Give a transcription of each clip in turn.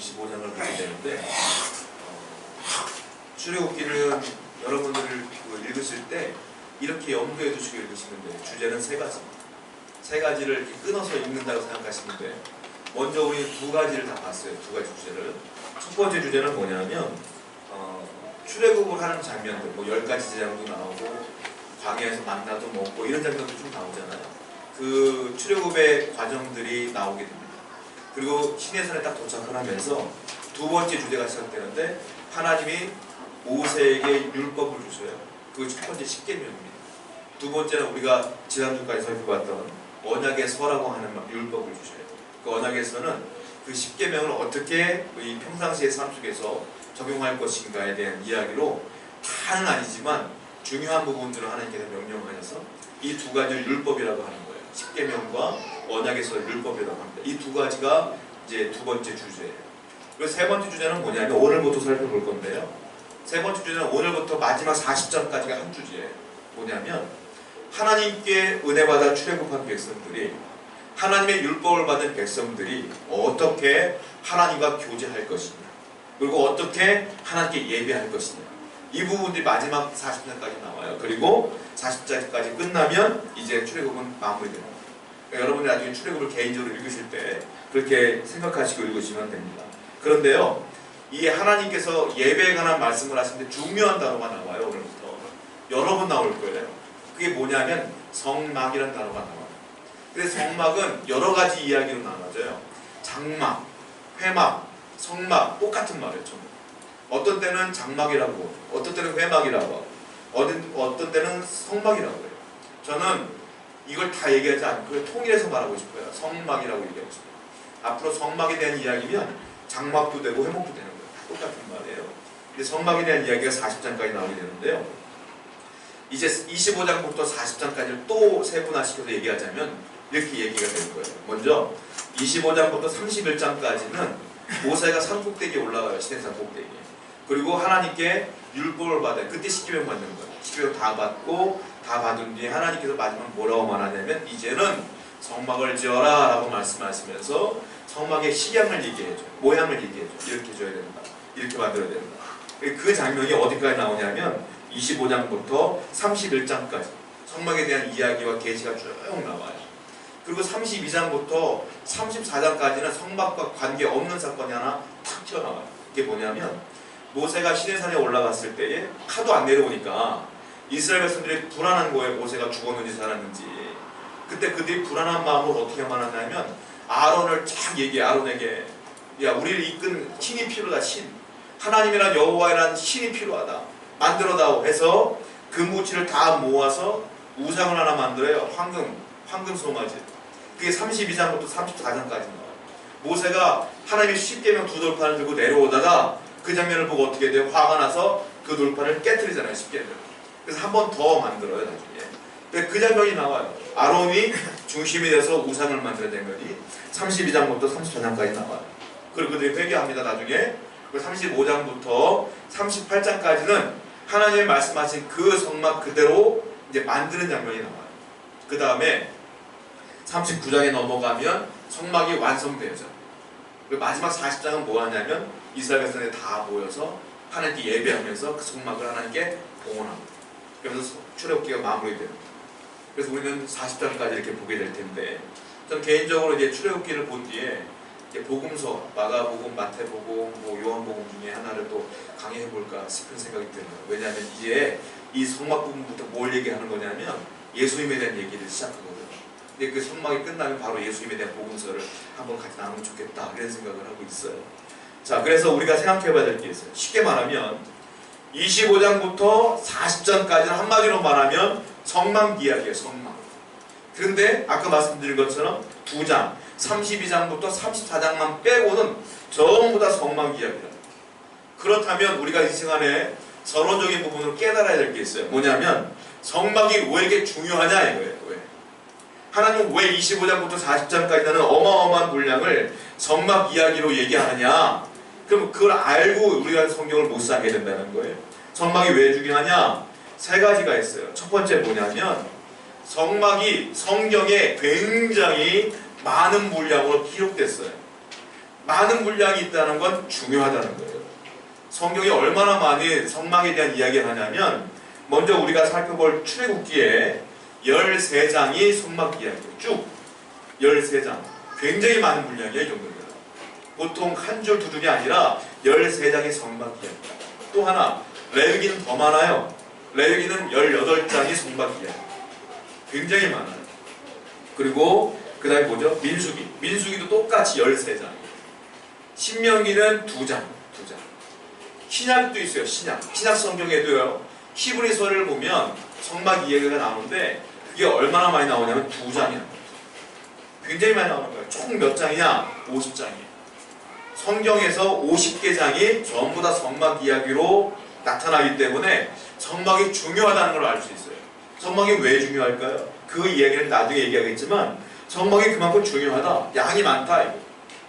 25장을 보게 되는데 출애굽기는 여러분들을 읽으실 때 이렇게 염두에 두시고 읽으시면 돼요. 주제는 세 가지. 세 가지를 이렇게 끊어서 읽는다고 생각하시면 돼요. 먼저 우리 두 가지를 다 봤어요. 두 가지 주제를. 첫 번째 주제는 뭐냐면 출애굽을 하는 장면들, 뭐 10가지 제장도 나오고 광야에서 만나도 먹고 이런 장면도 좀 나오잖아요. 그 출애굽의 과정들이 나오게 됩니다. 그리고 시내산에 딱 도착을 하면서 두 번째 주제가 시작되는데 하나님이 모세에게 율법을 주셔요. 그게 첫 번째 십계명입니다. 두 번째는 우리가 지난주까지 살펴봤던 언약의 서라고 하는 율법을 주셔요. 그 언약에서는 그 십계명을 어떻게 이 평상시의 삶 속에서 적용할 것인가에 대한 이야기로 다는 아니지만 중요한 부분들을 하나님께서 명령하셔서 이 두 가지를 율법이라고 하는 거예요. 십계명과 언약에서 율법이라고 합니다. 이 두 가지가 이제 두 번째 주제예요. 그리고 세 번째 주제는 뭐냐면 오늘부터 살펴볼 건데요. 세 번째 주제는 오늘부터 마지막 40장까지가 한 주제예요. 뭐냐면 하나님께 은혜받아 출애굽한 백성들이 하나님의 율법을 받은 백성들이 어떻게 하나님과 교제할 것이냐, 그리고 어떻게 하나님께 예배할 것이냐, 이 부분들이 마지막 40장까지 나와요. 그리고 40장까지 끝나면 이제 출애굽은 마무리됩니다. 그러니까 여러분이 나중에 출애굽을 개인적으로 읽으실 때 그렇게 생각하시고 읽으시면 됩니다. 그런데요, 이 하나님께서 예배에 관한 말씀을 하시는데 중요한 단어가 나와요. 오늘부터 여러 번 나올 거예요. 그게 뭐냐면 성막이라는 단어가 나와요. 그래서 성막은 여러 가지 이야기로 나눠져요. 장막, 회막, 성막, 똑같은 말이죠. 어떤 때는 장막이라고, 어떤 때는 회막이라고, 어떤 때는 성막이라고 해요. 저는 이걸 다 얘기하지 않고 통일해서 말하고 싶어요. 성막이라고 얘기하고 싶어요. 앞으로 성막에 대한 이야기면 장막도 되고 회막도 되는 거예요. 다 똑같은 말이에요. 근데 성막에 대한 이야기가 40장까지 나오게 되는데요. 이제 25장부터 40장까지를 또 세분화시켜서 얘기하자면 이렇게 얘기가 될 거예요. 먼저 25장부터 31장까지는 모세가 산 꼭대기에 올라가요. 시내산 꼭대기에. 그리고 하나님께 율법을 받아요. 그때 십계명 받는 거예요. 십계명 다 받고 다 받은 뒤에 하나님께서 마지막 뭐라고 말하냐면 이제는 성막을 지어라 라고 말씀하시면서 성막의 식양을 얘기해줘요. 모양을 얘기해줘요. 이렇게 줘야 된다. 이렇게 만들어야 된다. 그 장면이 어디까지 나오냐면 25장부터 31장까지 성막에 대한 이야기와 계시가 쭉 나와요. 그리고 32장부터 34장까지는 성막과 관계없는 사건이 하나 탁 튀어나와요. 이게 뭐냐면 모세가 시내산에 올라갔을 때에 하도 안 내려오니까 이스라엘 백성들이 불안한 거예요. 모세가 죽었는지 살았는지. 그때 그들이 불안한 마음을 어떻게 만났냐면 아론을 쫙 얘기해. 아론에게 야, 우리를 이끈 신이 필요하다. 신. 하나님이란 여호와이란 신이 필요하다. 만들어다오 해서 금부치를 다 모아서 우상을 하나 만들어요. 황금 송아지. 그게 32장부터 34장까지 나와요. 모세가 하나님의 십계명 두 돌판을 들고 내려오다가 그 장면을 보고 어떻게 돼요? 화가 나서 그 돌판을 깨트리잖아요. 십계명. 그래서 한 번 더 만들어요. 나중에. 그 장면이 나와요. 아론이 중심이 돼서 우상을 만드는 장면이 32장부터 34장까지 나와요. 그리고 그들이 회개합니다. 나중에. 35장부터 38장까지는 하나님이 말씀하신 그 성막 그대로 이제 만드는 장면이 나와요. 그 다음에 39장에 넘어가면 성막이 완성되죠. 그리고 마지막 40장은 뭐 하냐면 이스라엘 백성들이 다 모여서 하나님께 예배하면서 그 성막을 하나님께 봉헌합니다. 그래서 출애굽기가 마무리됩니다. 그래서 우리는 40장까지 이렇게 보게 될 텐데, 저는 개인적으로 이제 출애굽기를 본 뒤에 이제 복음서, 마가복음, 마태복음, 뭐 요한복음 중에 하나를 또 강의해볼까 싶은 생각이 드네요. 왜냐하면 이제 이 성막 부분부터 뭘 얘기하는 거냐면 예수님에 대한 얘기를 시작하거든요. 근데 그 성막이 끝나면 바로 예수님에 대한 복음서를 한번 같이 나누면 좋겠다 이런 생각을 하고 있어요. 자, 그래서 우리가 생각해봐야 될 게 있어요. 쉽게 말하면 25장부터 40장까지는 한마디로 말하면 성막 이야기예요. 성막. 그런데 아까 말씀드린 것처럼 2장 32장부터 34장만 빼고는 전부 다 성막 이야기다. 그렇다면 우리가 이 시간에 서론적인 부분으로 깨달아야 될 게 있어요. 뭐냐면 성막이 왜 이렇게 중요하냐 이거예요. 왜? 하나님은 왜 25장부터 40장까지는 어마어마한 분량을 성막 이야기로 얘기하느냐? 그럼 그걸 알고 우리가 성경을 못 살게 된다는 거예요. 성막이 왜 중요하냐? 세 가지가 있어요. 첫 번째 뭐냐면 성막이 성경에 굉장히 많은 분량으로 기록됐어요. 많은 분량이 있다는 건 중요하다는 거예요. 성경이 얼마나 많이 성막에 대한 이야기를 하냐면 먼저 우리가 살펴볼 출애굽기에 13장이 성막 이야기예요. 쭉 13장. 굉장히 많은 분량이에요. 이 정도면. 보통 한 줄 두 줄이 아니라 13장의 성막 이야기입니다. 또 하나, 레위기는 더 많아요. 레위기는 18장이 성막 이야기. 굉장히 많아요. 그리고 그 다음에 뭐죠? 민수기. 민수기도 똑같이 13장. 신명기는 2장. 신약도 있어요. 신약 성경에도요. 히브리서를 보면 성막 이야기가 나오는데 그게 얼마나 많이 나오냐면 2장이에요. 굉장히 많이 나오는 거예요. 총 몇 장이냐? 50장이에요. 성경에서 50개 장이 전부 다 성막 이야기로 나타나기 때문에 성막이 중요하다는 걸 알 수 있어요. 성막이 왜 중요할까요? 그 이야기는 나중에 얘기하겠지만 성막이 그만큼 중요하다. 양이 많다. 이거.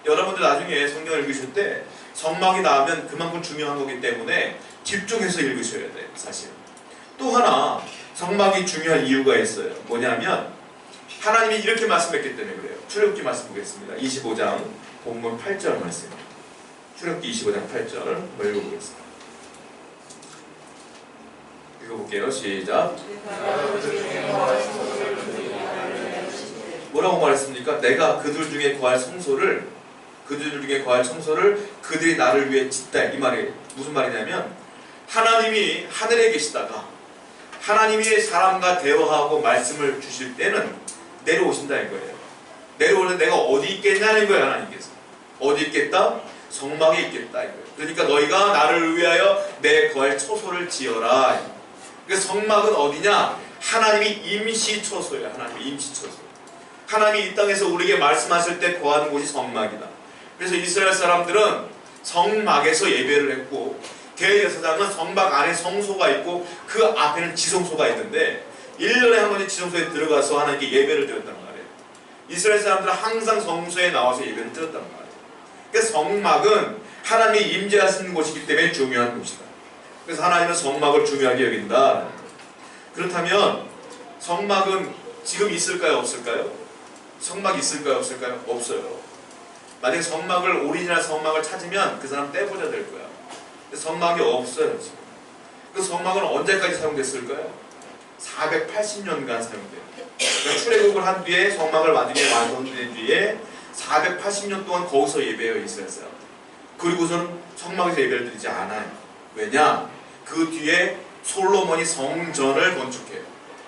여러분들 나중에 성경을 읽으실 때 성막이 나오면 그만큼 중요한 거기 때문에 집중해서 읽으셔야 돼요. 사실. 또 하나 성막이 중요한 이유가 있어요. 뭐냐면 하나님이 이렇게 말씀했기 때문에 그래요. 출애굽기 말씀 보겠습니다. 25장 본문 8절 말씀. 출애굽기 25장 8절 한번 읽어보겠습니다. 읽어볼게요. 시작. 뭐라고 말했습니까? 내가 그들 중에 구할 청소를 그들이 나를 위해 짓다. 이 말이 무슨 말이냐면 하나님이 하늘에 계시다가 하나님이 사람과 대화하고 말씀을 주실 때는 내려오신다 이거예요. 내려오는 내가 어디 있겠냐는 거예요. 하나님께서. 어디 있겠다? 성막에 있겠다 이거예요. 그러니까 너희가 나를 위하여 내 거할 처소를 지어라. 그래서 성막은 어디냐? 하나님이 임시 처소예요. 하나님이 임시 처소. 하나님이 이 땅에서 우리에게 말씀하실 때 거하는 곳이 성막이다. 그래서 이스라엘 사람들은 성막에서 예배를 했고 대제사장은 성막 안에 성소가 있고 그 앞에는 지성소가 있는데 1년에 한 번씩 지성소에 들어가서 하나님께 예배를 드렸단 말이에요. 이스라엘 사람들은 항상 성소에 나와서 예배를 드렸단 말이에요. 그래서 성막은 하나님이 임재하시는 곳이기 때문에 중요한 곳이다. 그래서 하나님은 성막을 중요하게 여긴다. 그렇다면 성막은 지금 있을까요? 없을까요? 성막이 있을까요? 없을까요? 없어요. 만약에 성막을 오리지널 성막을 찾으면 그 사람 떼부자 될 거야. 근데 성막이 없어요 지금. 그 성막은 언제까지 사용됐을까요? 480년간 사용돼요. 그러니까 출애굽을 한 뒤에 성막을 완전히 완성된 뒤에 480년 동안 거기서 예배해요 이스라엘 사람. 그리고서는 성막에서 예배를 드리지 않아요. 왜냐? 그 뒤에 솔로몬이 성전을 건축해요.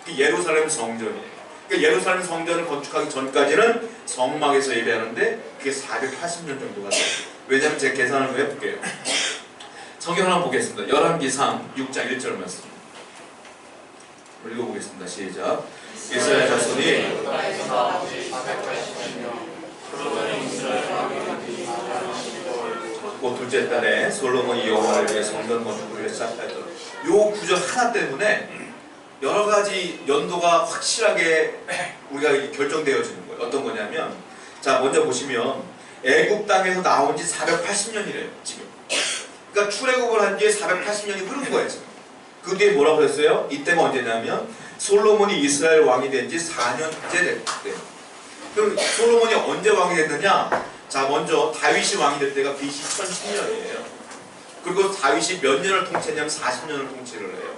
그 예루살렘 성전이에요. 그러니까 예루살렘 성전을 건축하기 전까지는 성막에서 예배하는데 그게 480년 정도가 돼요. 왜냐하면 제가 계산을 좀 해볼게요. 성경을 한번 보겠습니다. 열왕기상 6장 1절 말씀 읽어보겠습니다. 시작. 이스라엘 자손이 그 둘째 달에 솔로몬이 여호와를 위해 성전 건축을 시작하였다. 요 구절 하나 때문에 여러 가지 연도가 확실하게 우리가 결정되어지는 거예요. 어떤 거냐면 자 먼저 보시면 애굽 땅에서 나온 지 480년이래요. 지금. 그러니까 출애굽을 한 뒤에 480년이 흐른 거예요. 지금. 그 뒤에 뭐라고 그랬어요? 이때가 언제냐면 솔로몬이 이스라엘 왕이 된 지 4년째 됐대요. 그럼 솔로몬이 언제 왕이 됐느냐? 자 먼저 다윗이 왕이 될 때가 BC 1010년이에요. 그리고 다윗이 몇 년을 통치했냐면 40년을 통치를 해요.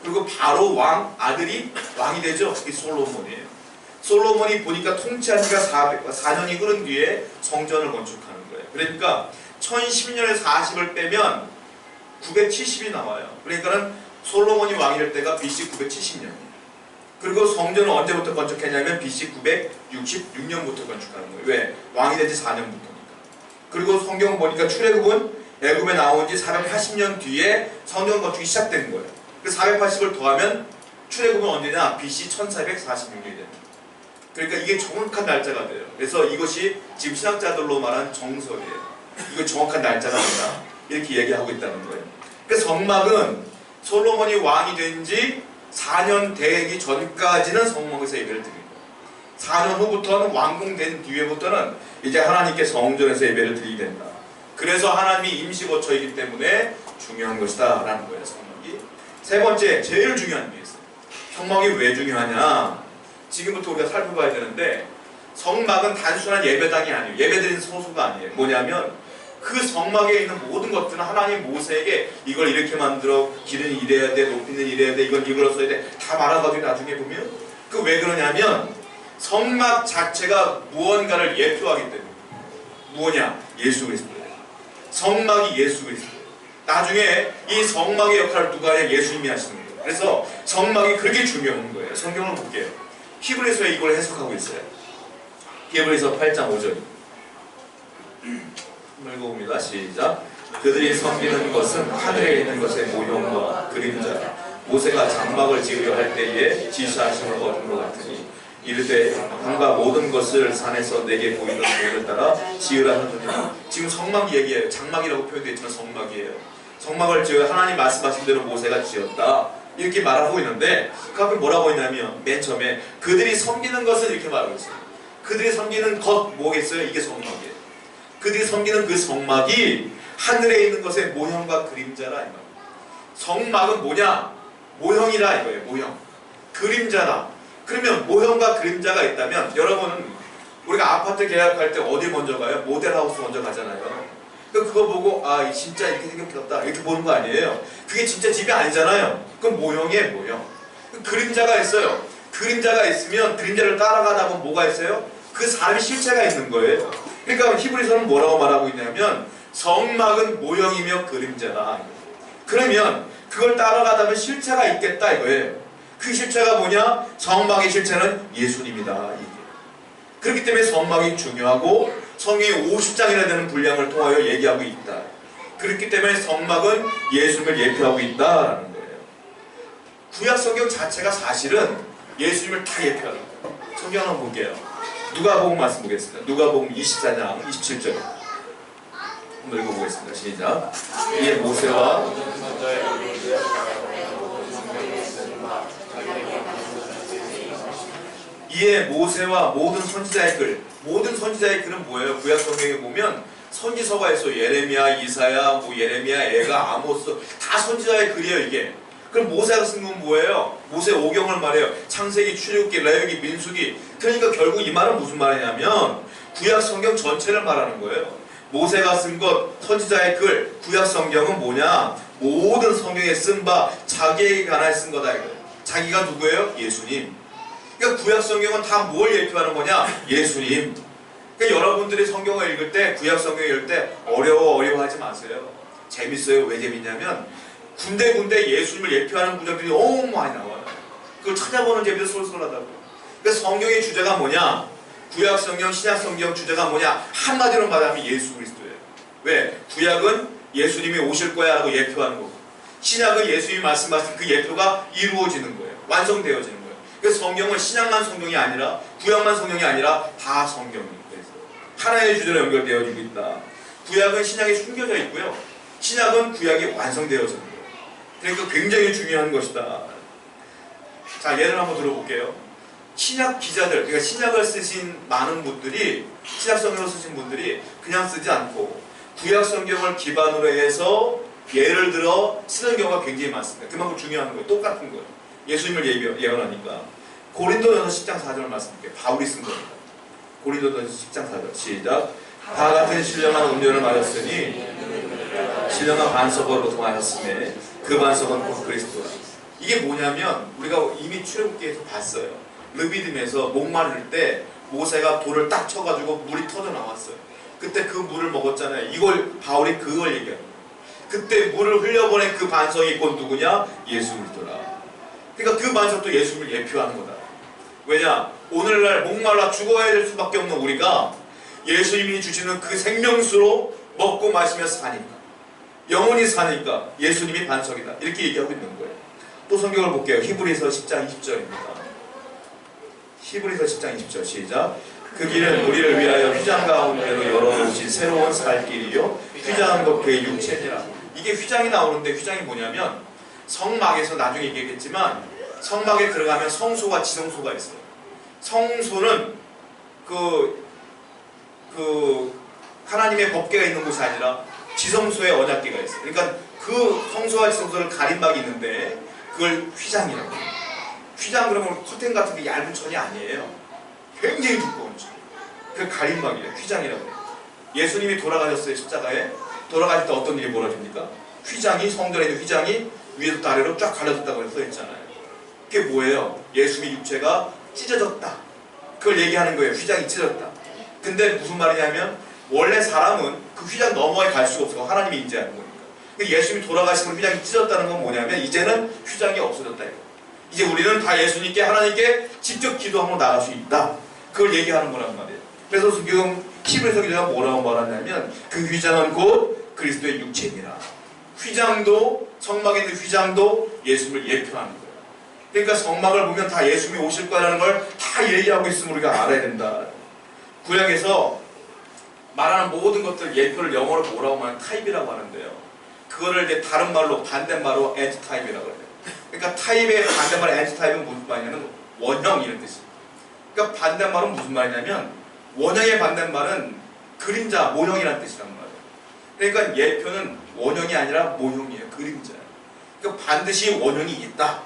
그리고 바로 아들이 왕이 되죠. 그게 솔로몬이에요. 솔로몬이 보니까 통치한 지가 4년이 흐른 뒤에 성전을 건축하는 거예요. 그러니까 1010년에 40을 빼면 970이 나와요. 그러니까는 솔로몬이 왕이 될 때가 BC 970년이에요. 그리고 성전을 언제부터 건축했냐면 BC 966년부터 건축하는 거예요. 왜? 왕이 된 지 4년부터니까. 그리고 성경 보니까 출애굽은 애굽에 나온 지 480년 뒤에 성전 건축이 시작된 거예요. 그 480을 더하면 출애굽은 언제냐? BC 1446년이 됩니다. 그러니까 이게 정확한 날짜가 돼요. 그래서 이것이 지금 신학자들로 말하는 정설이에요. 이거 정확한 날짜가 아니다. 이렇게 얘기하고 있다는 거예요. 그래서 성막은 솔로몬이 왕이 된 지 4년 되기 전까지는 성막에서 예배를 드린 거예요. 4년 후부터는 완공된 뒤에부터는 이제 하나님께 성전에서 예배를 드리게 된다. 그래서 하나님이 임시 거처이기 때문에 중요한 것이다 라는 거예요. 성막이. 세 번째, 제일 중요한 게 있어요. 성막이 왜 중요하냐? 지금부터 우리가 살펴봐야 되는데 성막은 단순한 예배당이 아니에요. 예배드리는 소수가 아니에요. 뭐냐면 그 성막에 있는 모든 것들은 하나님 모세에게 이걸 이렇게 만들어, 길은 이래야 돼, 높이는 이래야 돼, 이건 이걸로 써야 돼, 다 말아가지고 나중에 보면 그 왜 그러냐면 성막 자체가 무언가를 예표하기 때문에. 뭐냐? 예수 그리스도예요. 성막이 예수 그리스도예요. 나중에 이 성막의 역할을 누가 하냐? 예수님이 하시는 거예요. 그래서 성막이 그렇게 중요한 거예요. 성경을 볼게요. 히브리서에 이걸 해석하고 있어요. 히브리서 8장 5절 읽어봅니다. 시작. 그들이 섬기는 것은 하늘에 있는 것의 모형과 그림자, 모세가 장막을 지으려 할 때에 지시하심을 얻은 것 같으니 이르되 한가 모든 것을 산에서 내게 보이던 모를 따라 지으라 하더니, 지금 성막 얘기예요. 장막이라고 표현되어 있지만 성막이에요. 성막을 지어 하나님 말씀하신 대로 모세가 지었다 이렇게 말하고 있는데, 그 앞에 뭐라고 했냐면 맨 처음에 그들이 섬기는 것은 이렇게 말하고 있어요. 그들이 섬기는 것 뭐겠어요? 이게 성막이에요. 그들이 섬기는 그 성막이 하늘에 있는 것의 모형과 그림자라 이 말이에요. 성막은 뭐냐? 모형이라 이거예요. 모형. 그림자다. 그러면 모형과 그림자가 있다면, 여러분은 우리가 아파트 계약할 때 어디 먼저 가요? 모델하우스 먼저 가잖아요. 그거 보고 아 진짜 이렇게 생겼다 이렇게 보는 거 아니에요. 그게 진짜 집이 아니잖아요. 그건 모형이에요. 모형. 그림자가 있어요. 그림자가 있으면 그림자를 따라가다 보면 뭐가 있어요? 그 사람의 실체가 있는 거예요. 그러니까 히브리서는 뭐라고 말하고 있냐면 성막은 모형이며 그림자다. 그러면 그걸 따라가다 보면 실체가 있겠다 이거예요. 그 실체가 뭐냐? 성막의 실체는 예수님이다. 이게. 그렇기 때문에 성막이 중요하고 성경의 50장이나 되는 분량을 통하여 얘기하고 있다. 그렇기 때문에 성막은 예수님을 예표하고 있다라는 거예요. 구약 성경 자체가 사실은 예수님을 다 예표하는 거예요. 성경 한번 볼게요. 누가복음 말씀 보겠습니다. 누가복음 24장 27절 한번 읽어보겠습니다. 시작. 이에 모세와 이에 모세와 모든 선지자의 글, 모든 선지자의 글은 뭐예요? 구약 성경에 보면 선지서가 있어. 예레미야, 이사야, 예레미야, 에가, 아모스 다 선지자의 글이에요. 이게. 그럼 모세가 쓴 건 뭐예요? 모세 오경을 말해요. 창세기, 출애굽기, 레위기, 민수기. 그러니까 결국 이 말은 무슨 말이냐면 구약 성경 전체를 말하는 거예요. 모세가 쓴 것, 선지자의 글, 구약 성경은 뭐냐? 모든 성경에 쓴 바 자기에게 관하여 쓴 거다 이거예요. 자기가 누구예요? 예수님. 그러니까 구약 성경은 다 뭘 예표하는 거냐? 예수님. 그러니까 여러분들이 성경을 읽을 때, 구약 성경을 읽을 때 어려워하지 마세요. 재밌어요. 왜 재밌냐면 군데군데 예수님을 예표하는 구절들이 너무 많이 나와요. 그걸 찾아보는 재미도 쏠쏠하다고. 그래서 성경의 주제가 뭐냐? 구약 성경, 신약 성경 주제가 뭐냐? 한마디로 말하면 예수 그리스도예요. 왜? 구약은 예수님이 오실 거야 라고 예표하는 거고, 신약은 예수님이 말씀하신 그 예표가 이루어지는 거예요. 완성되어지는 거예요. 그래서 성경은 신약만 성경이 아니라, 구약만 성경이 아니라 다 성경이에요. 그래서 하나의 주제로 연결되어지고 있다. 구약은 신약에 숨겨져 있고요, 신약은 구약이 완성되어지는 거예요. 그러니까 굉장히 중요한 것이다. 자, 예를 한번 들어볼게요. 신약 기자들, 그러니까 신약을 쓰신 많은 분들이, 신약 성경을 쓰신 분들이 그냥 쓰지 않고 구약 성경을 기반으로 해서 예를 들어 쓰는 경우가 굉장히 많습니다. 그만큼 중요한 거예요. 똑같은 거예요. 예수님을 예언하니까. 고린도전서 10장 4절 말씀드릴게요. 바울이 쓴 겁니다. 고린도전서 10장 4절 시작. 다 같은 신령한 음료를 마셨으니 신령한 반석으로 통하였으며 그 반석은 곧 그리스도라. 이게 뭐냐면 우리가 이미 출애굽기에서 봤어요. 르비딤에서 목마를 때 모세가 돌을 딱 쳐가지고 물이 터져 나왔어요. 그때 그 물을 먹었잖아요. 이걸 바울이 그걸 얘기하는 거예요. 그때 물을 흘려보낸 그 반석이 곧 누구냐? 예수 그리스도라. 그러니까 그 반석도 예수님을 예표하는 거다. 왜냐? 오늘날 목말라 죽어야 될 수밖에 없는 우리가 예수님이 주시는 그 생명수로 먹고 마시며 사니까, 영원히 사니까 예수님이 반석이다. 이렇게 얘기하고 있는 거예요. 또 성경을 볼게요. 히브리서 10장 20절입니다. 히브리서 10장 20절 시작. 그 길은 우리를 위하여 휘장 가운데로 열어놓으신 새로운 살 길이요 휘장한 것 그의 육체니라. 이게 휘장이 나오는데, 휘장이 뭐냐면 성막에서 나중에 얘기했겠지만 성막에 들어가면 성소와 지성소가 있어요. 성소는 그 하나님의 법궤가 있는 곳이 아니라 지성소에 언약궤가 있어요. 그러니까 그 성소와 지성소를 가림막이 있는데 그걸 휘장이라고 해요. 휘장 그러면 커튼 같은 게 얇은 천이 아니에요. 굉장히 두꺼운 천. 그 가림막이에요. 휘장이라고 해요. 예수님이 돌아가셨어요. 십자가에. 돌아가실 때 어떤 일이 벌어집니까? 휘장이, 성전에 있는 휘장이 위에서부터 아래로 쫙 갈라졌다고 써있잖아요. 그게 뭐예요? 예수님의 육체가 찢어졌다. 그걸 얘기하는 거예요. 휘장이 찢어졌다. 근데 무슨 말이냐면 원래 사람은 그 휘장 너머에 갈 수가 없어. 하나님이 인재하는 거니까. 예수님이 돌아가시면 휘장이 찢어졌다는 건 뭐냐면 이제는 휘장이 없어졌다. 이제 우리는 다 예수님께, 하나님께 직접 기도하고 나갈 수 있다. 그걸 얘기하는 거란 말이에요. 그래서 지금 히브리서 기자가 뭐라고 말하냐면 그 휘장은 곧 그리스도의 육체니라. 휘장도, 성막에 있는 휘장도 예수님을 예표하는 거예요. 그러니까 성막을 보면 다 예수님이 오실 거라는 걸 다 얘기하고 있으면 우리가 알아야 된다. 구약에서 말하는 모든 것들 예표를 영어로 뭐라고 말하면 타입이라고 하는데요. 그거를 이제 다른 말로, 반대말로 엔티타입이라고 해요. 그러니까 타입의 반대말 엔티타입은 무슨 말이냐면 원형 이런 뜻이에요. 그러니까 반대말은 무슨 말이냐면 원형의 반대말은 그림자, 모형이라는 뜻이란 말이에요. 그러니까 예표는 원형이 아니라 모형이에요. 그림자예요. 그러니까 반드시 원형이 있다.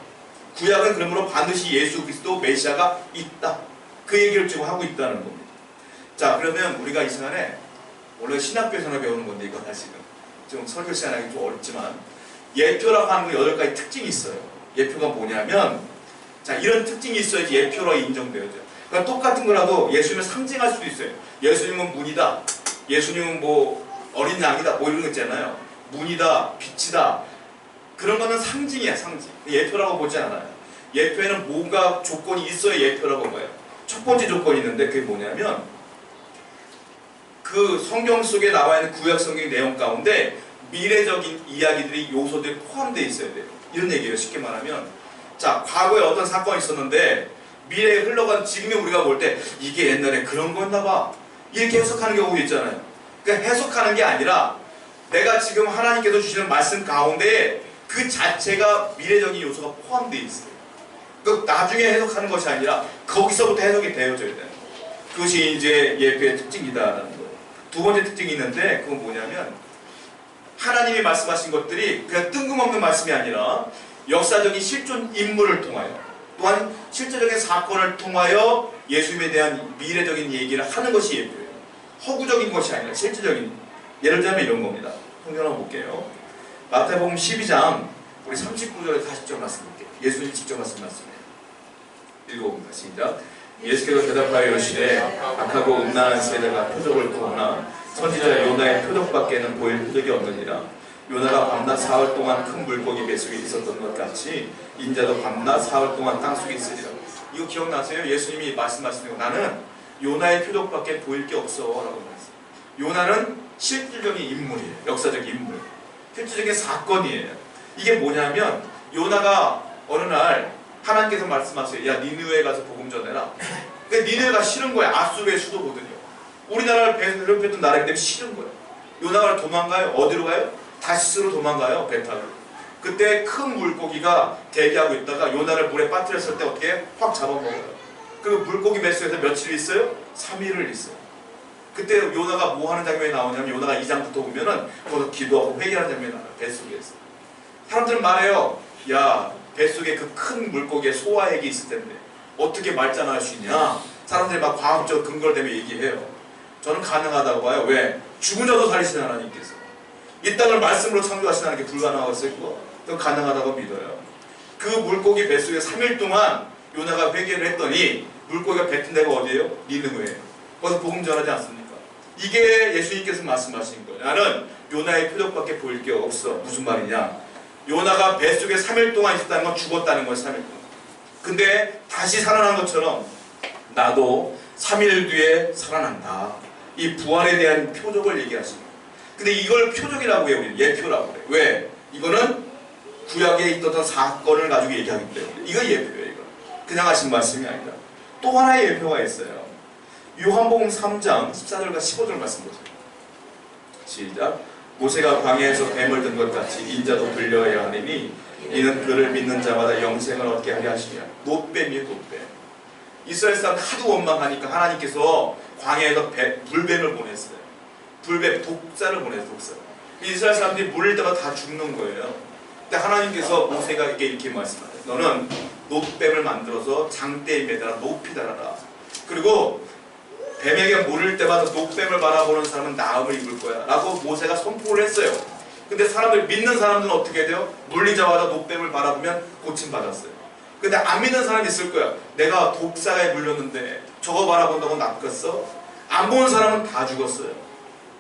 구약은 그러므로 반드시 예수 그리스도 메시아가 있다. 그 얘기를 지금 하고 있다는 겁니다. 자, 그러면 우리가 이 시간에 원래 신학교에서나 배우는 건데 이건 사실은 좀 설교 시간에 하기 좀 어렵지만 예표라고 하는 건 8가지 특징이 있어요. 예표가 뭐냐면 자, 이런 특징이 있어야지 예표로 인정되어져. 그러니까 똑같은 거라도 예수님을 상징할 수도 있어요. 예수님은 문이다. 예수님은 뭐 어린 양이다. 뭐 이런 거 있잖아요. 문이다. 빛이다. 그런 거는 상징이야, 상징. 예표라고 보지 않아요. 예표에는 뭔가 조건이 있어야 예표라고 봐요. 첫 번째 조건이 있는데 그게 뭐냐면 그 성경 속에 나와 있는 구약 성경 내용 가운데 미래적인 이야기들이 요소들이 포함되어 있어야 돼요. 이런 얘기예요. 쉽게 말하면 자, 과거에 어떤 사건이 있었는데 미래에 흘러간 지금의 우리가 볼 때 이게 옛날에 그런 거였나 봐. 이렇게 해석하는 경우도 있잖아요. 그러니까 해석하는 게 아니라 내가 지금 하나님께서 주시는 말씀 가운데 그 자체가 미래적인 요소가 포함되어 있어요. 그 나중에 해석하는 것이 아니라 거기서부터 해석이 되어져야 돼요. 그것이 이제 예표의 특징이다라는 거예요. 두 번째 특징이 있는데 그건 뭐냐면 하나님이 말씀하신 것들이 그냥 뜬금없는 말씀이 아니라 역사적인 실존 인물을 통하여 또한 실제적인 사건을 통하여 예수님에 대한 미래적인 얘기를 하는 것이 예표예요. 허구적인 것이 아니라 실제적인. 예를 들면 이런 겁니다. 성경 한번 볼게요. 마태복음 12장 우리 39절에 40절 말씀 볼게요. 예수님 직접 말씀이에요. 읽어봅니다. 시작. 예수께서 대답하여 이르시되 악하고 음란한 세대가 표적을 구하나 선지자 요나의 표적밖에는 보일 표적이 없느니라. 요나가 밤낮 사흘 동안 큰 물고기 뱃속에 있었던 것 같이 인자도 밤낮 사흘 동안 땅속에 있으리라. 이거 기억나세요? 예수님이 말씀하시는 거 나는 요나의 표적밖에 보일 게 없어 라고 말했어요. 요나는 실질적인 인물이에요. 역사적 인물. 실질적인 사건이에요. 이게 뭐냐면 요나가 어느 날 하나님께서 말씀하세요. 야, 니느웨에 가서 복음 전해라. 근데 니느웨가 싫은 거야. 아수르의 수도거든요. 우리나라를 괴롭혔던 나라이기 때문에 싫은 거예요. 요나가 도망가요. 어디로 가요? 다시스로 도망가요. 배 타고. 그때 큰 물고기가 대기하고 있다가 요나를 물에 빠뜨렸을 때 어떻게 확 잡아먹어요. 그리고 물고기 뱃속에서 며칠 있어요? 3일을 있어요. 그때 요나가 뭐 하는 장면이 나오냐면 요나가 2장부터 보면은 거기서 기도하고 회개하는 장면이 나와요. 뱃속에서. 사람들은 말해요. 야, 뱃속에 그 큰 물고기에 소화액이 있을 텐데 어떻게 말장할 수 있냐. 사람들이 막 과학적 근거를 대며 얘기해요. 저는 가능하다고 봐요. 왜? 죽은 자도 살리시는 하나님께서 이 땅을 말씀으로 창조하신 하나님께 불가능하겠어요? 그거 가능하다고 믿어요. 그 물고기 뱃속에 3일 동안 요나가 회개를 했더니 물고기가 뱉은 데가 어디예요? 니느웨예요. 거기서 복음 전하지 않습니까? 이게 예수님께서 말씀하신 거예요. 나는 요나의 표적밖에 보일 게 없어. 무슨 말이냐? 요나가 뱃속에 3일 동안 있었다는 건 죽었다는 거예요. 3일 동안. 근데 다시 살아난 것처럼 나도 3일 뒤에 살아난다. 이 부활에 대한 표적을 얘기하시는 거예요. 근데 이걸 표적이라고 해요. 예표라고 해요. 왜? 이거는 구약에 있었던 사건을 가지고 얘기하기 때문에. 이거 예표예요. 이거. 그냥 하신 말씀이 아니라. 또 하나의 예표가 있어요. 요한복음 3장 14절과 15절 말씀 보세요. 시작. 모세가 광야에서 뱀을 든 것 같이 인자도 불려야 하느니 이는 그를 믿는 자마다 영생을 얻게 하려 하시며. 놋뱀이에요. 놋뱀. 이스라엘 사람 하도 원망하니까 하나님께서 광야에서 불뱀을 보냈어요. 불뱀, 독사를 보냈어요. 독사. 이스라엘 사람들이 물릴 때마다 다 죽는 거예요. 근데 하나님께서 모세가 이렇게 말씀하세요. 너는 놋뱀을 만들어서 장대에 매달아 높이 달아라. 그리고 뱀에게 물릴 때마다 녹뱀을 바라보는 사람은 나음을 입을 거야 라고 모세가 선포를 했어요. 근데 사람들, 믿는 사람들은 어떻게 돼요? 물리자마자 녹뱀을 바라보면 고침받았어요. 근데 안 믿는 사람이 있을 거야. 내가 독사에 물렸는데 저거 바라본다고 낚였어? 안 보는 사람은 다 죽었어요.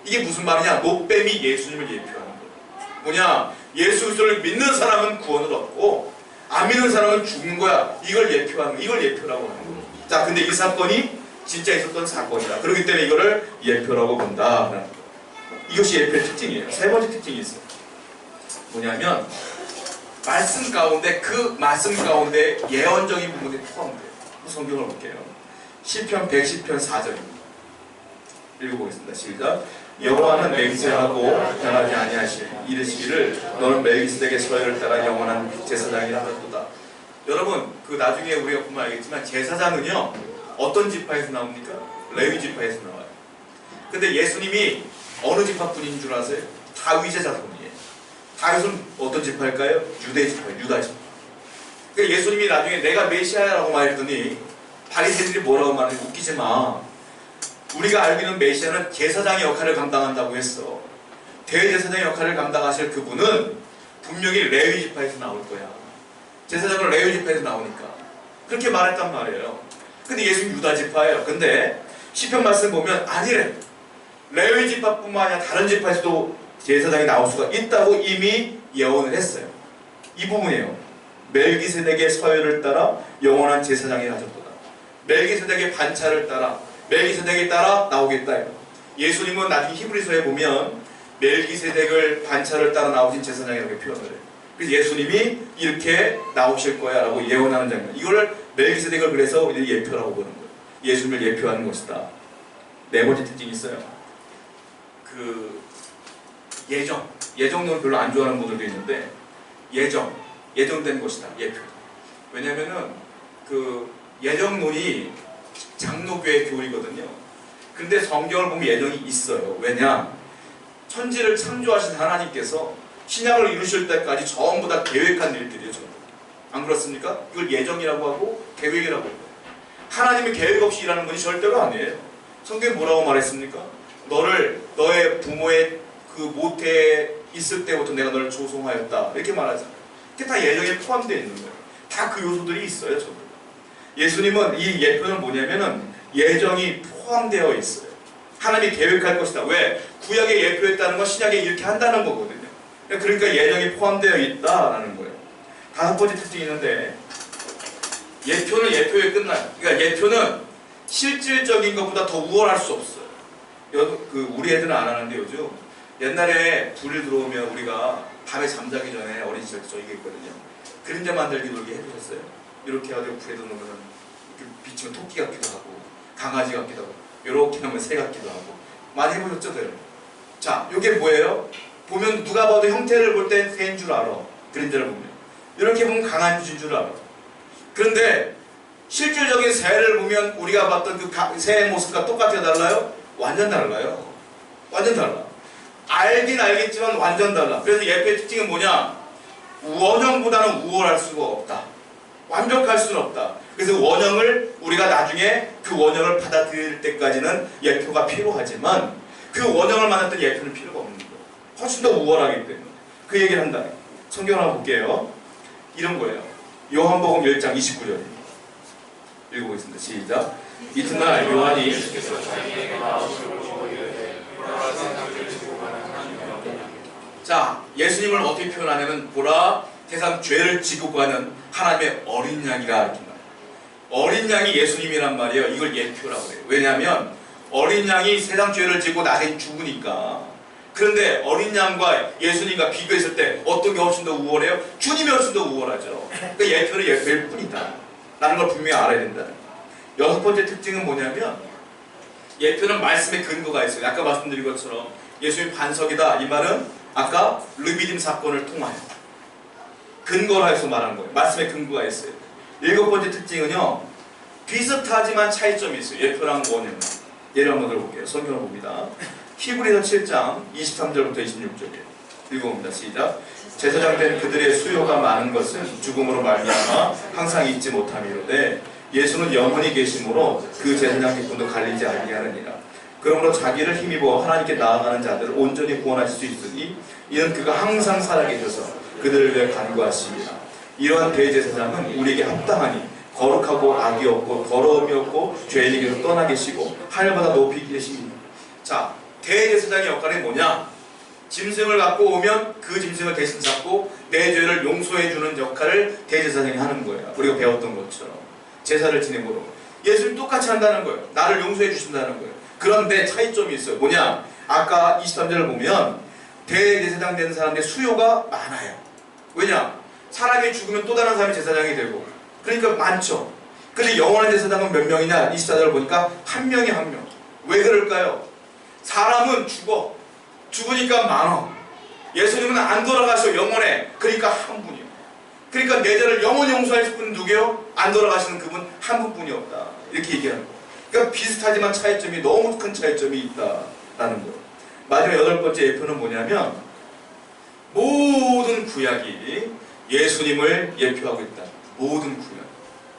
이게 무슨 말이냐? 녹뱀이 예수님을 예표하는 거예요. 뭐냐? 예수 그리스도를 믿는 사람은 구원을 얻고 안 믿는 사람은 죽는 거야. 이걸 예표하는 거예요. 이걸 예표라고 하는 거예요. 자, 근데 이 사건이 진짜 있었던 사건이다. 그렇기 때문에 이거를 예표라고 본다. 이것이 예표의 특징이에요. 세 번째 특징이 있어요. 뭐냐면 말씀 가운데, 그 말씀 가운데 예언적인 부분이 포함돼요. 성경을 볼게요. 시편 110편 4절입니다. 읽어보겠습니다. 시작. 여호와는 맹세하고 변하지 아니하시니 이르시기를 너는 멜기세덱의 서열을 따라 영원한 제사장이라 하였도다. 여러분, 그 나중에 우리가 보면 알겠지만 제사장은요 어떤 지파에서 나옵니까? 레위 지파에서 나와요. 근데 예수님이 어느 지파 분인 줄 아세요? 다윗의 자손이에요. 다윗은 어떤 지파일까요? 유대 지파예요. 유다 지파. 그러니까 예수님이 나중에 내가 메시아라고 말했더니 바리새인들이 뭐라고 말해? 웃기지 마. 우리가 알고 있는 메시아는 제사장의 역할을 감당한다고 했어. 대제사장의 역할을 감당하실 그분은 분명히 레위 지파에서 나올 거야. 제사장은 레위 지파에서 나오니까 그렇게 말했단 말이에요. 근데 예수는 유다 지파예요. 근데 시편 말씀 보면 아니래. 레위 지파뿐만 아니라 다른 지파에서도 제사장이 나올 수가 있다고 이미 예언을 했어요. 이 부분이에요. 멜기세덱의 서열을 따라 영원한 제사장이 하셨도다. 멜기세덱의 반차를 따라, 멜기세덱에 따라 나오겠다. 예수님은 나중에 히브리서에 보면 멜기세덱을 반차를 따라 나오신 제사장이라고 표현을 해요. 그래서 예수님이 이렇게 나오실 거야 라고 예언하는 장면. 이걸 멜기세덱을 그래서 예표라고 보는 거예요. 예수님을 예표하는 것이다. 네 번째 특징이 있어요. 예정론을 별로 안 좋아하는 분들도 있는데 예정된 것이다. 예표. 왜냐면은 예정론이 장로교의 교리거든요. 근데 성경을 보면 예정이 있어요. 왜냐? 천지를 창조하신 하나님께서 신약을 이루실 때까지 전부 다 계획한 일들이에요. 전부. 안 그렇습니까? 이걸 예정이라고 하고 계획이라고 해요. 하나님이 계획 없이 일하는 것이 절대로 아니에요. 성경에 뭐라고 말했습니까? 너의 부모의 그 모태에 있을 때부터 내가 너를 조성하였다. 이렇게 말하잖아요. 그게 다 예정에 포함되어 있는 거예요. 다 그 요소들이 있어요. 전부. 예수님은 이 예표는 뭐냐면은 예정이 포함되어 있어요. 하나님이 계획할 것이다. 왜? 구약에 예표했다는 건 신약에 이렇게 한다는 거거든요. 그러니까 예정이 포함되어 있다라는 거예요. 다섯 번째 특징이 있는데 예표는 예표에 끝나요. 그러니까 예표는 실질적인 것보다 더 우월할 수 없어요. 우리 애들은 안 하는데 요즘 옛날에 불이 들어오면 우리가 밤에 잠자기 전에 어린 시절 때 저희가 있거든요. 그림자 만들기 놀기 해보셨어요? 이렇게 해가지고 불에 넣으면 비치면 토끼 같기도 하고 강아지 같기도 하고 이렇게 하면 새 같기도 하고 많이 해보셨죠? 자, 이게 뭐예요? 보면 누가 봐도 형태를 볼 땐 새인 줄 알아. 그림자를 보면 이렇게 보면 강아지인 줄 알아. 그런데 실질적인 새를 보면 우리가 봤던 그 새의 모습과 똑같아요? 달라요? 완전 달라요. 완전 달라. 알긴 알겠지만 완전 달라. 그래서 예표의 특징은 뭐냐? 원형보다는 우월할 수가 없다. 완벽할 수는 없다. 그래서 원형을 우리가 나중에 그 원형을 받아들일 때까지는 예표가 필요하지만 그 원형을 만났던 예표는 필요가 없는 거예요. 훨씬 더 우월하기 때문에. 그 얘기를 한다. 성경 한번 볼게요. 이런 거예요. 요한복음 1장 29절입니다. 읽어보겠습니다. 시작. 이튿날 요한이 자, 예수님을 어떻게 표현하냐면 보라 세상 죄를 지고 가는 하나님의 어린 양이라 이렇게 말해요. 어린 양이 예수님이란 말이에요. 이걸 예표라고 해요. 왜냐하면 어린 양이 세상 죄를 지고 나중에 죽으니까. 그런데 어린 양과 예수님과 비교했을 때 어떤 게 훨씬 더 우월해요? 주님이 훨씬 더 우월하죠. 그러니까 예표는 예표일 뿐이다 라는 걸 분명히 알아야 된다. 여섯 번째 특징은 뭐냐면 예표는 말씀의 근거가 있어요. 아까 말씀드린 것처럼 예수님 반석이다. 이 말은 아까 르비딤 사건을 통하여 근거로 해서 말하는 거예요. 말씀의 근거가 있어요. 일곱 번째 특징은요. 비슷하지만 차이점이 있어요. 예표랑 원형. 예를 한번 들어볼게요. 성경을 봅니다. 히브리서 7장 23절부터 26절이에요. 읽어봅니다. 시작. 제사장 된 그들의 수요가 많은 것은 죽음으로 말미암아 항상 잊지 못함이로되 예수는 영원히 계심으로 그 제사장 직분도 갈리지 아니하느니라. 그러므로 자기를 힘입어 하나님께 나아가는 자들을 온전히 구원하실 수 있으니 이는 그가 항상 살아계셔서 그들을 위해 간구하십니다. 이러한 대제사장은 우리에게 합당하니 거룩하고 악이 없고 더러움이 없고 죄인에게서 떠나 계시고 하늘보다 높이 계십니다. 자, 대제사장의 역할이 뭐냐? 짐승을 갖고 오면 그 짐승을 대신 잡고 내 죄를 용서해 주는 역할을 대제사장이 하는 거예요. 우리가 배웠던 것처럼 제사를 지내므로 예수님 똑같이 한다는 거예요. 나를 용서해 주신다는 거예요. 그런데 차이점이 있어요. 뭐냐? 아까 23절을 보면 대제사장 되는 사람의 수요가 많아요. 왜냐? 사람이 죽으면 또 다른 사람이 제사장이 되고 그러니까 많죠. 근데 영원한 제사장은 몇 명이냐? 24절을 보니까 한 명이 한 명. 왜 그럴까요? 사람은 죽으니까 많아. 예수님은 안 돌아가셔. 영원해. 그러니까 한 분이요. 그러니까 내 죄를 영원히 용서할 분은 누구요? 안 돌아가시는 그분 한 분뿐이 없다. 이렇게 얘기하는 거예요. 그러니까 비슷하지만 차이점이 너무 큰 차이점이 있다라는 거예요. 마지막 8번째 예표는 뭐냐면 모든 구약이 예수님을 예표하고 있다. 모든 구약.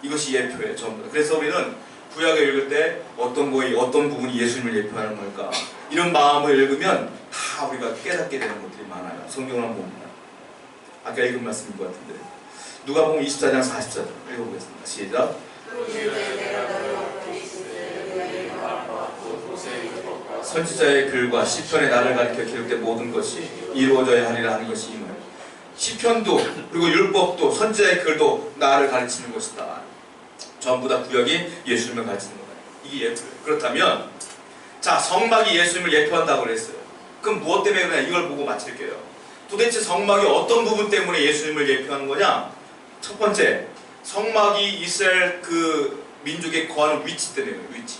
이것이 예표예요. 전부 다. 그래서 우리는 구약을 읽을 때 어떤 부분이 예수님을 예표하는 걸까? 이런 마음을 읽으면 다 우리가 깨닫게 되는 것들이 많아요. 성경을 한번 봅니다. 아까 읽은 말씀인 것 같은데 누가복음 24장 40절 읽어보겠습니다. 시작. 선지자의 글과 시편의 나를 가리켜 기록된 모든 것이 이루어져야 하리라 하는 것이 이 말. 시편도 그리고 율법도 선지자의 글도 나를 가르치는 것이다. 전부 다 구약이 예수님을 가르치는 거다. 이게 예표예요. 그렇다면 자, 성막이 예수님을 예표한다고 그랬어요. 그럼 무엇 때문에 그러냐? 이걸 보고 마칠게요. 도대체 성막이 어떤 부분 때문에 예수님을 예표하는 거냐? 첫 번째, 성막이 이스라엘 그 민족에 거하는 위치 때문에요. 위치.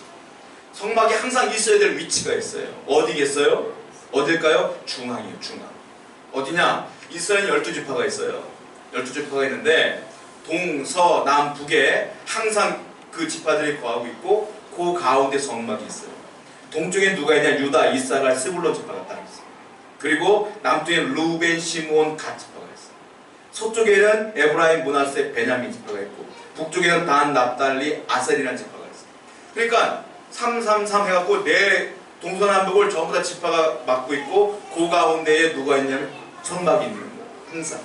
성막이 항상 있어야 될 위치가 있어요. 어디겠어요? 어딜까요? 중앙이에요. 중앙. 어디냐? 이스라엘 12지파가 있어요. 12지파가 있는데 동, 서, 남, 북에 항상 그 지파들이 거하고 있고 그 가운데 성막이 있어요. 동쪽에 누가 있냐? 유다, 이사갈, 스불론 지파가 딱 있어요. 그리고 남쪽에 루벤, 시몬, 갓 지파가 있어요. 서쪽에는 에브라임, 므낫세, 베냐민 지파가 있고 북쪽에는 단, 납달리, 아셀이라는 지파가 있어요. 그러니까 333 해갖고 내 동서남북을 전부 다 지파가 맡고 있고 그 가운데에 누가 있냐면 성막이 있는 거예요. 항상.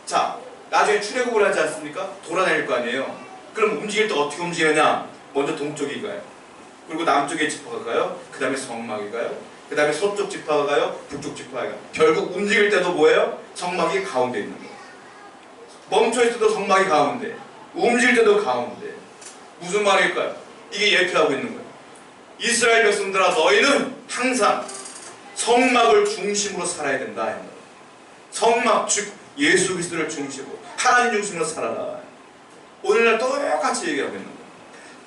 자, 나중에 출애굽을 하지 않습니까? 돌아다닐 거 아니에요. 그럼 움직일 때 어떻게 움직이느냐? 먼저 동쪽이 가요. 그리고 남쪽에 지파가 가요. 그 다음에 성막이 가요. 그 다음에 서쪽 지파가 가요. 북쪽 지파가 가요. 결국 움직일 때도 뭐예요? 성막이 가운데 있는 거예요. 멈춰있을 때도 성막이 가운데, 움직일 때도 가운데. 무슨 말일까요? 이게 예표하고 있는 거예요. 이스라엘 백성들아, 너희는 항상 성막을 중심으로 살아야 된다. 성막, 즉 예수 그리스도를 중심으로, 하나님 중심으로 살아라. 오늘날 똑같이 얘기하고 있는 거예요.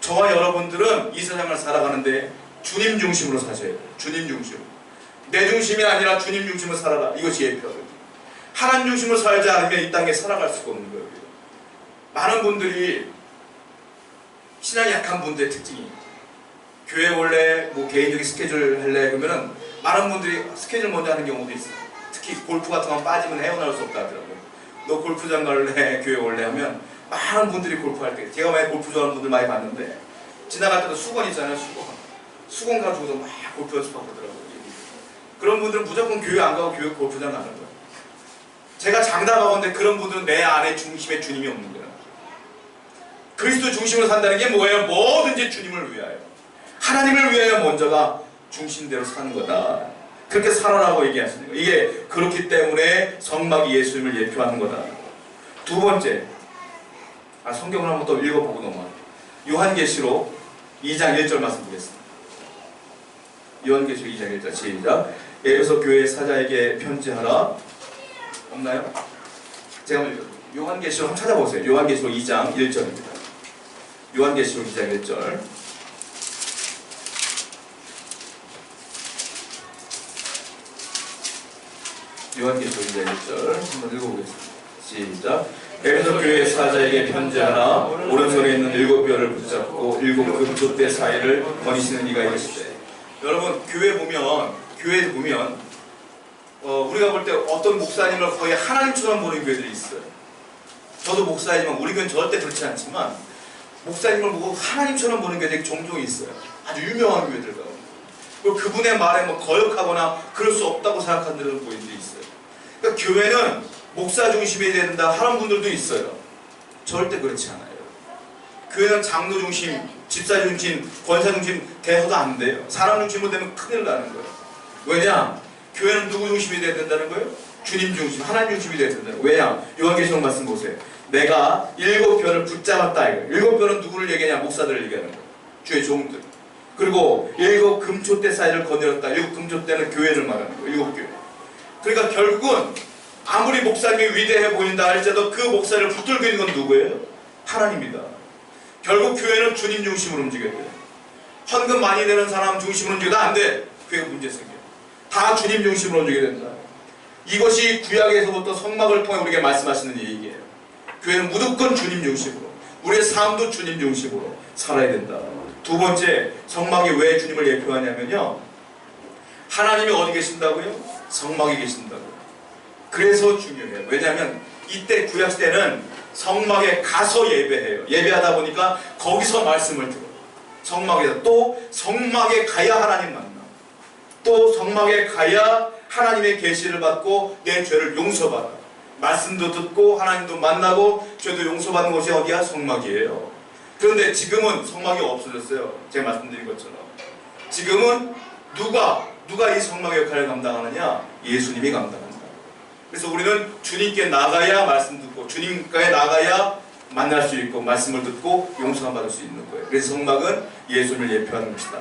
저와 여러분들은 이 세상을 살아가는데 주님 중심으로 사셔야 돼요. 주님 중심으로. 내 중심이 아니라 주님 중심으로 살아라. 이것이 예표거든요. 하나님 중심으로 살지 않으면 이 땅에 살아갈 수가 없는 거예요. 많은 분들이 신앙이 약한 분들의 특징이 교회 원래 뭐 개인적인 스케줄 할래 그러면은 많은 분들이 스케줄 먼저 하는 경우도 있어요. 특히 골프 같은 건 빠지면 헤어나올 수 없다 하더라고요. 너 골프장 갈래? 교회 올래? 하면 많은 분들이 골프할 때 제가 많이 골프 좋아하는 분들 많이 봤는데 지나갈 때도 수건 있잖아요. 수건 가지고서 막 골프 연습하고 그러더라고요. 그런 분들은 무조건 교회 안 가고 교회 골프장 가는 거예요. 제가 장담하건대 그런 분들은 내 안에 중심에 주님이 없는 거예요. 그리스도 중심으로 산다는 게 뭐예요? 뭐든지 주님을 위하여, 하나님을 위하여 먼저가 중심대로 사는 거다. 그렇게 살아라고 얘기하시는 거예요. 이게 그렇기 때문에 성막이 예수님을 예표하는 거다. 두 번째, 성경을 한번 또 읽어보고 넘어가요. 요한계시록 2장 1절 말씀 보겠습니다. 요한계시록 2장 1절 시작. 에베소 교회 사자에게 편지하라. 없나요? 제가 한번 읽어요. 요한계시록 한번 찾아보세요. 요한계시록 2장 1절입니다. 요한계시록 2장 1절. 요한계시록 2장 1절 한번 읽어보겠습니다. 시작. 에베소 교회 사자에게 편지하라. 오른손에 있는 7뼈를 붙잡고 7 금촛대 사이를 거니시는 이가 이르시되. 여러분 교회에 보면 우리가 볼 때 어떤 목사님을 거의 하나님처럼 보는 교회들이 있어요. 저도 목사이지만 우리 교회는 절대 그렇지 않지만 목사님을 보고 하나님처럼 보는 교회들이 종종 있어요. 아주 유명한 교회들 가운데. 그리고 그분의 말에 뭐 거역하거나 그럴 수 없다고 생각하는 데는 교회들이 있어요. 그러니까 교회는 목사 중심이 돼야 된다 하는 분들도 있어요. 절대 그렇지 않아요. 교회는 장로 중심, 집사 중심, 권사 중심 돼서도 안 돼요. 사람 중심으로 되면 큰일 나는 거예요. 왜냐? 교회는 누구 중심이 돼야 된다는 거예요? 주님 중심, 하나님 중심이 돼야 된다는 거예요. 왜냐? 요한계시록 말씀 보세요. 내가 7변을 붙잡았다 이거예요. 7변은 누구를 얘기하냐? 목사들을 얘기하는 거예요. 주의 종들. 그리고 7 금초대 사이를 거느렸다. 7 금초대는 교회를 말하는 거예요. 7교회. 그러니까 결국은 아무리 목사님이 위대해 보인다 할지라도 그 목사를 붙들고 있는 건 누구예요? 하나님이다. 결국 교회는 주님 중심으로 움직여야 돼요. 헌금 많이 내는 사람 중심으로 움직여도 안 돼. 교회가 문제 생겨요. 다 주님 중심으로 움직여야 된다. 이것이 구약에서부터 성막을 통해 우리에게 말씀하시는 얘기예요. 교회는 무조건 주님 중심으로, 우리의 삶도 주님 중심으로 살아야 된다. 두 번째, 성막이 왜 주님을 예표하냐면요, 하나님이 어디 계신다고요? 성막에 계신다고요. 그래서 중요해요. 왜냐하면 이때 구약시대는 성막에 가서 예배해요. 예배하다 보니까 거기서 말씀을 들어요. 성막에서. 또 성막에 가야 하나님 만나. 또 성막에 가야 하나님의 계시를 받고 내 죄를 용서받아. 말씀도 듣고 하나님도 만나고 죄도 용서받는 곳이 어디야? 성막이에요. 그런데 지금은 성막이 없어졌어요. 제가 말씀드린 것처럼. 지금은 누가 이 성막의 역할을 감당하느냐? 예수님이 감당한다. 그래서 우리는 주님께 나가야 말씀 듣고 주님께 나가야 만날 수 있고 말씀을 듣고 용서만 받을 수 있는 거예요. 그래서 성막은 예수님을 예표하는 것이다.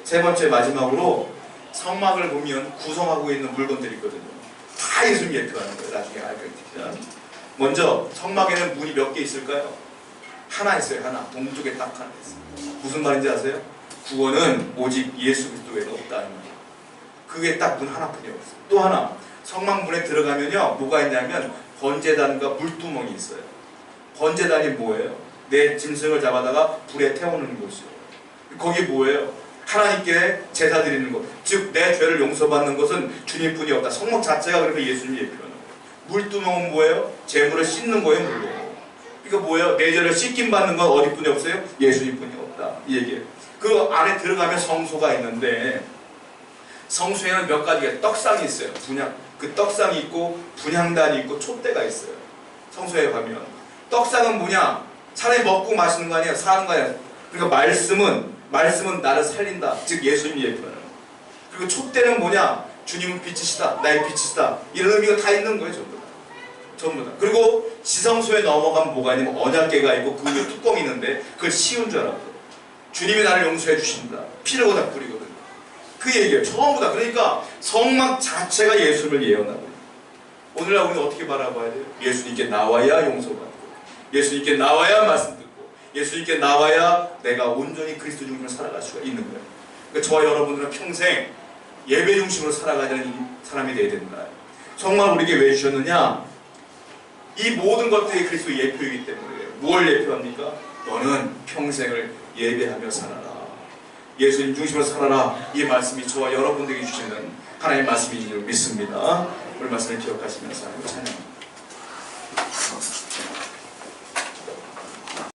세 번째, 마지막으로 성막을 보면 구성하고 있는 물건들이 있거든요. 다 예수님 예표하는 거예요. 나중에 알겠지만. 먼저 성막에는 문이 몇 개 있을까요? 하나 있어요. 하나. 동쪽에 딱 하나 있어요. 무슨 말인지 아세요? 구원은 오직 예수 그리스도 외에는 없다는 거예요. 그게 딱 문 하나뿐이 없어요. 또 하나, 성막 문에 들어가면요, 뭐가 있냐면 번제단과 물두멍이 있어요. 번제단이 뭐예요? 내 짐승을 잡아다가 불에 태우는 곳이에요. 거기 뭐예요? 하나님께 제사 드리는 것. 즉 내 죄를 용서받는 것은 주님뿐이 없다. 성막 자체가 그렇게 예수님이 예표하는 거예요. 물두멍은 뭐예요? 재물을 씻는 거예요, 물로. 그러니까 뭐예요? 내 죄를 씻김 받는 건 어디뿐이 없어요? 예수님뿐이 없다. 이 얘기예요. 그 안에 들어가면 성소가 있는데 성소에는 몇 가지가 떡상이 있어요. 그 떡상이 있고 분향단이 있고 촛대가 있어요. 성소에 가면 떡상은 뭐냐? 사람이 먹고 마시는 거 아니에요? 사는 거 아니에요? 그러니까 말씀은 나를 살린다. 즉 예수님이 예표하는 거예요. 그리고 촛대는 뭐냐? 주님은 빛이시다. 나의 빛이시다. 이런 의미가 다 있는 거예요. 전부 다. 그리고 지성소에 넘어가면 뭐가 있냐면 언약궤가 있고 그 위에 뚜껑이 있는데 그걸 씌운 줄 알았거든요. 주님이 나를 용서해 주신다. 피를 거다 뿌리거든요. 그 얘기예요. 전부 다. 그러니까 성막 자체가 예수를 예언하고, 오늘날 우리는 어떻게 바라봐야 돼요? 예수님께 나와야 용서받고, 예수님께 나와야 말씀 듣고, 예수님께 나와야 내가 온전히 그리스도 중심으로 살아갈 수가 있는 거예요. 그러니까 저와 여러분들은 평생 예배 중심으로 살아가는 사람이 되어야 된다. 성막을 우리에게 왜 주셨느냐? 이 모든 것들이 그리스도 예표이기 때문이에요. 뭘 예표합니까? 너는 평생을 예배하며 살아라. 예수님 중심으로 살아라. 이 말씀이 저와 여러분들에게 주시는 하나님의 말씀인 줄 믿습니다. 오늘 말씀을 기억하시면서 하나님을 찬양합니다.